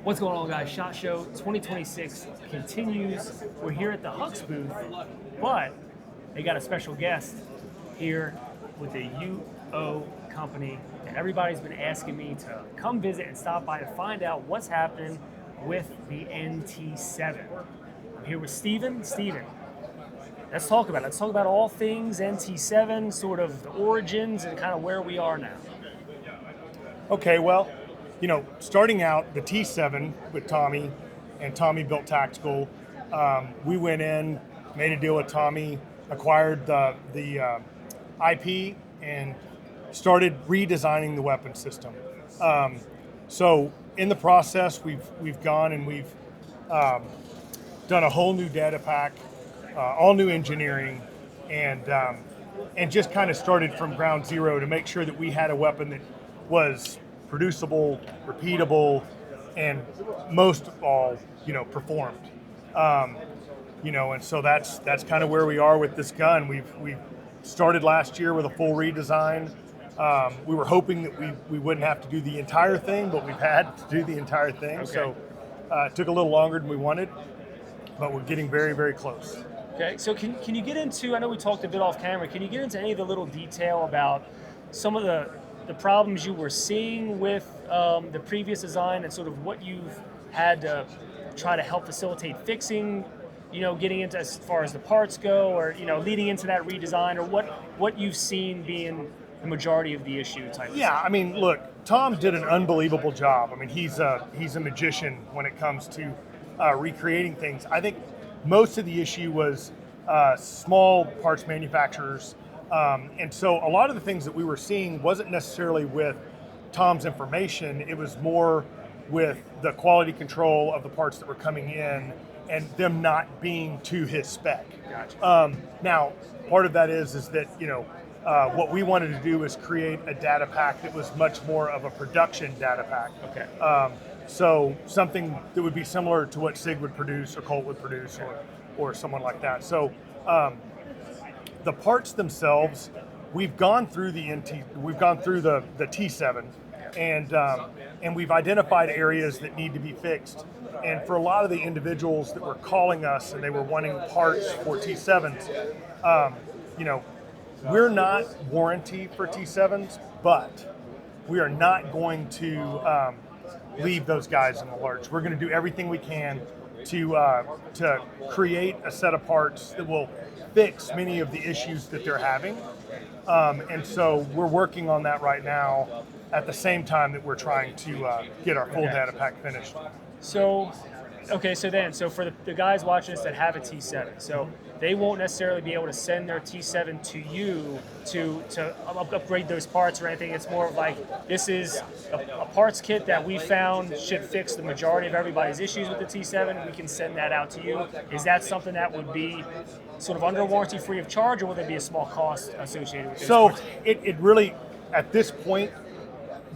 What's going on, guys? SHOT Show 2026 continues. We're here at the Hux booth, but they got a special guest here with the UO company, and everybody's been asking me to come visit and stop by to find out what's happening with the NT7. I'm here with Steven. Steven, let's talk about it. Let's talk about all things NT7, sort of the origins and kind of where we are now. Okay, well, starting out the T7 with Tommy, and Tommy built Tactical. We went in, made a deal with Tommy, acquired the IP, and started redesigning the weapon system. So in the process, we've gone and we've done a whole new data pack, all new engineering, and just kind of started from ground zero to make sure that we had a weapon that was producible, repeatable, and most of all, performed. And so that's kind of where we are with this gun. We've started last year with a full redesign. We were hoping that we wouldn't have to do the entire thing, but we've had to do the entire thing. Okay. So it took a little longer than we wanted, but we're getting very, very close. Okay, so can you get into, I know we talked a bit off camera, can you get into any of the little detail about some of the problems you were seeing with the previous design and sort of what you've had to try to help facilitate fixing, getting into as far as the parts go, or, leading into that redesign, or what you've seen being the majority of the issue type of Yeah, I mean, look, Tom did an unbelievable job. I mean, he's a magician when it comes to recreating things. I think most of the issue was small parts manufacturers. And so a lot of the things that we were seeing wasn't necessarily with Tom's information, it was more with the quality control of the parts that were coming in and them not being to his spec. Gotcha. Now, part of that is that, what we wanted to do is create a data pack that was much more of a production data pack. Okay. So something that would be similar to what SIG would produce or Colt would produce or someone like that. So the parts themselves, we've gone through the T7, and we've identified areas that need to be fixed. And for a lot of the individuals that were calling us and they were wanting parts for T7s, we're not warranty for T7s, but we are not going to leave those guys in the lurch. We're going to do everything we can to create a set of parts that will fix many of the issues that they're having. And so we're working on that right now at the same time that we're trying to get our full data pack finished. So for the guys watching this that have a T7, so they won't necessarily be able to send their T7 to you to upgrade those parts or anything. It's more of like, this is a parts kit that we found should fix the majority of everybody's issues with the T7. We can send that out to you. Is that something that would be sort of under warranty free of charge, or would there be a small cost associated with those parts? It really, at this point,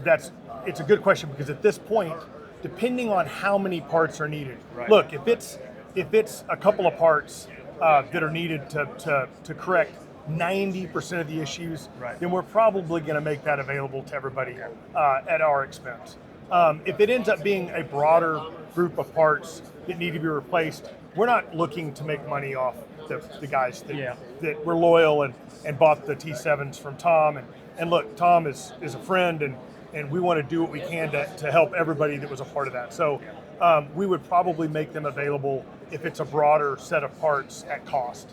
it's a good question, because at this point, depending on how many parts are needed. Right. Look, if it's a couple of parts that are needed to correct 90% of the issues, right, then we're probably going to make that available to everybody at our expense. If it ends up being a broader group of parts that need to be replaced, we're not looking to make money off the guys that were loyal and bought the T7s from Tom. And look, Tom is a friend, and we want to do what we can to help everybody that was a part of that. So we would probably make them available if it's a broader set of parts at cost.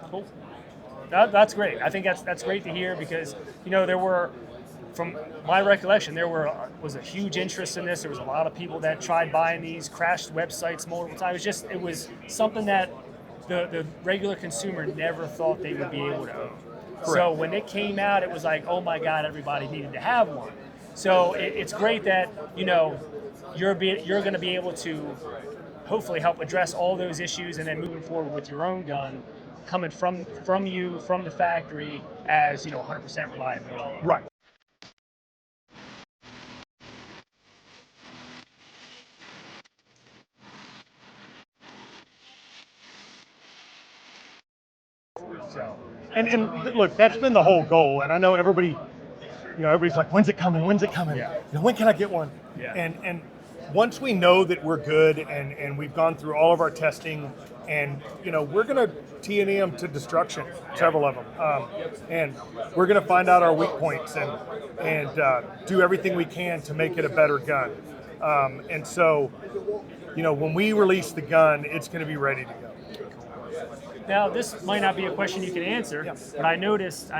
Cool. That's great. I think that's great to hear, because there were, from my recollection, was a huge interest in this. There was a lot of people that tried buying these, crashed websites multiple times. It was something that the regular consumer never thought they would be able to own. Correct. So when it came out, it was like, oh my God, everybody needed to have one. So it's great that you're going to be able to hopefully help address all those issues, and then moving forward with your own gun, coming from the factory as 100% reliability. Right. So, and look, that's been the whole goal. And I know everybody's like, when's it coming? When's it coming? Yeah. When can I get one? Yeah. And once we know that we're good and we've gone through all of our testing, and we're going to T&E them to destruction, several of them, and we're going to find out our weak points and do everything we can to make it a better gun. And so, when we release the gun, it's going to be ready to go. Now, this might not be a question you can answer, but I know this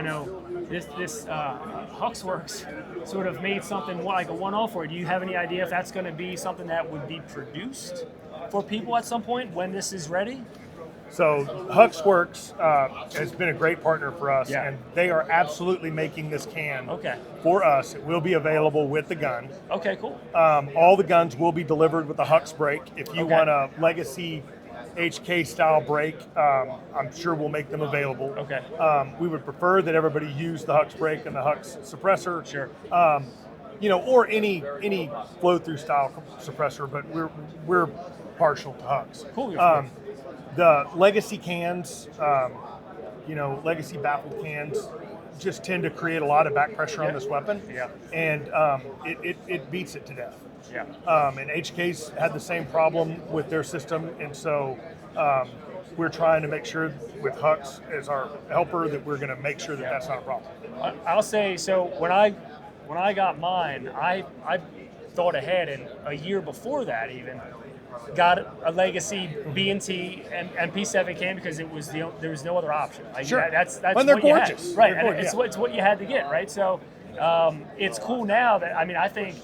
Huxworks sort of made something like a one-off for it. Do you have any idea if that's going to be something that would be produced for people at some point when this is ready? So Huxworks has been a great partner for us, and they are absolutely making this can for us. It will be available with the gun. Okay, cool. All the guns will be delivered with a Hux brake. If you want a legacy HK style brake, I'm sure we'll make them available. Okay. We would prefer that everybody use the Hux brake and the Hux suppressor. Sure. Or any flow through style suppressor, but we're partial to Hux. Cool. The legacy cans, legacy baffle cans, just tend to create a lot of back pressure on this weapon. Yeah. And it beats it to death. Yeah. And HK's had the same problem with their system, and so we're trying to make sure with Hux as our helper that we're going to make sure that that's not a problem. I'll say, so when I got mine, I thought ahead, and a year before that even got a legacy B&T and P7 can because there was no other option. Like, sure. That's and they're what gorgeous. You had. Right, they're and gorgeous, it's what you had to get, right? So it's cool now that, I think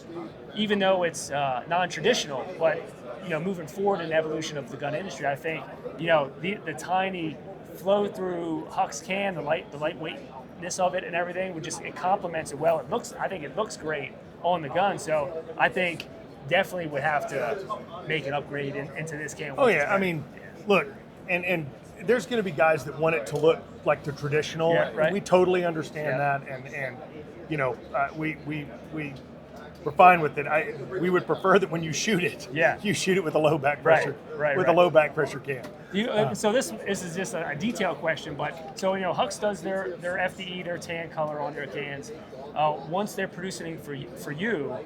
even though it's non-traditional, but moving forward in the evolution of the gun industry, I think the tiny flow-through Hux can, the lightweightness of it and everything, it complements it well. I think it looks great on the gun. So I think definitely would have to make an upgrade into this can. Oh yeah, look, and there's going to be guys that want it to look like the traditional. Yeah, right. We totally understand that, and we're fine with it. We would prefer that when you shoot it, you shoot it with a low back pressure, a low back pressure can. So this is just a detailed question, but so Hux does their FDE, their tan color on their cans. Once they're producing for you,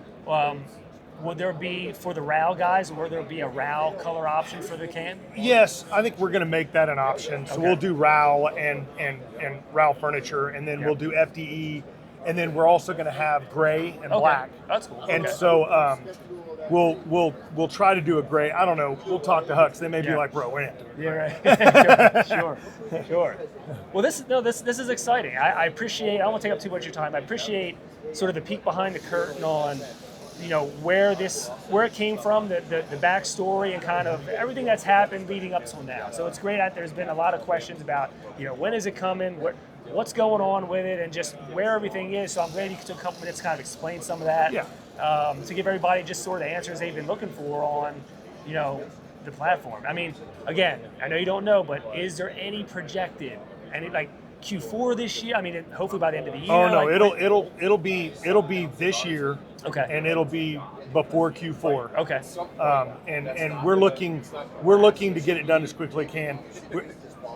would there be, for the RAL guys, will there be a RAL color option for the can? Yes, I think we're going to make that an option. So we'll do RAL and RAL furniture, and then we'll do FDE, and then we're also going to have gray and black. That's cool. And so we'll try to do a gray. I don't know. We'll talk to Hux. They may be like, bro, we're in. Yeah, right. Sure. Well, this is exciting. I appreciate. I don't want to take up too much of your time. I appreciate sort of the peek behind the curtain on where it came from, the backstory, and kind of everything that's happened leading up till now. So it's great that there's been a lot of questions about, when is it coming, what's going on with it, and just where everything is. So I'm glad you took a couple minutes to kind of explain some of that. To give everybody just sort of the answers they've been looking for on, the platform. Again, I know you don't know, but is there any projected, like Q4 this year? Hopefully by the end of the year. Oh no, it'll be this year. Okay. And it'll be before Q4. Okay. And we're looking to get it done as quickly as we can.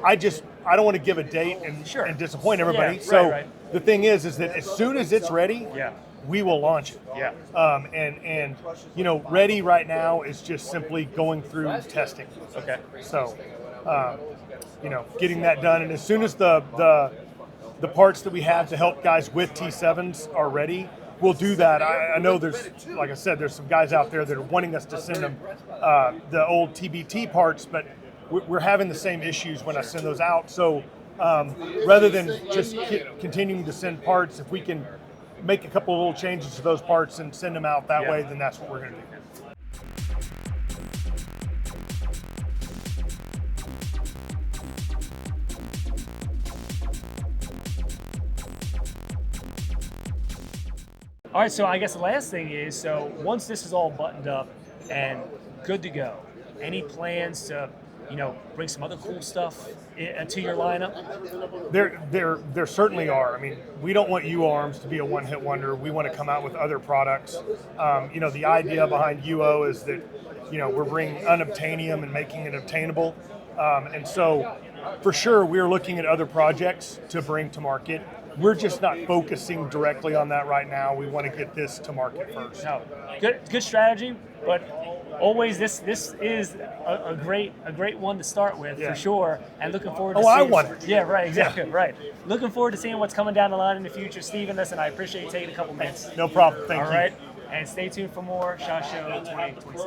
I don't want to give a date and disappoint everybody. Right. The thing is that as soon as it's ready, we will launch it. Yeah. And ready right now is just simply going through testing. Okay. So, getting that done, and as soon as the parts that we have to help guys with T7s are ready, we'll do that. I know there's some guys out there that are wanting us to send them the old TBT parts, but we're having the same issues when I send those out. So rather than just continuing to send parts, if we can make a couple of little changes to those parts and send them out that way, then that's what we're going to do. All right, so I guess the last thing is, so once this is all buttoned up and good to go, any plans to, bring some other cool stuff into your lineup? There certainly are. We don't want U-Arms to be a one-hit wonder. We want to come out with other products. The idea behind UO is that, we're bringing unobtainium and making it obtainable. And so, for sure, we're looking at other projects to bring to market. We're just not focusing directly on that right now. We want to get this to market first. No, good strategy, but always this is a great one to start with for sure. And looking forward to I seeing. want it. Yeah, right, exactly, right. Looking forward to seeing what's coming down the line in the future. Steven, listen, I appreciate you taking a couple minutes. No problem. Thank you. All right, and stay tuned for more SHOT Show 2026.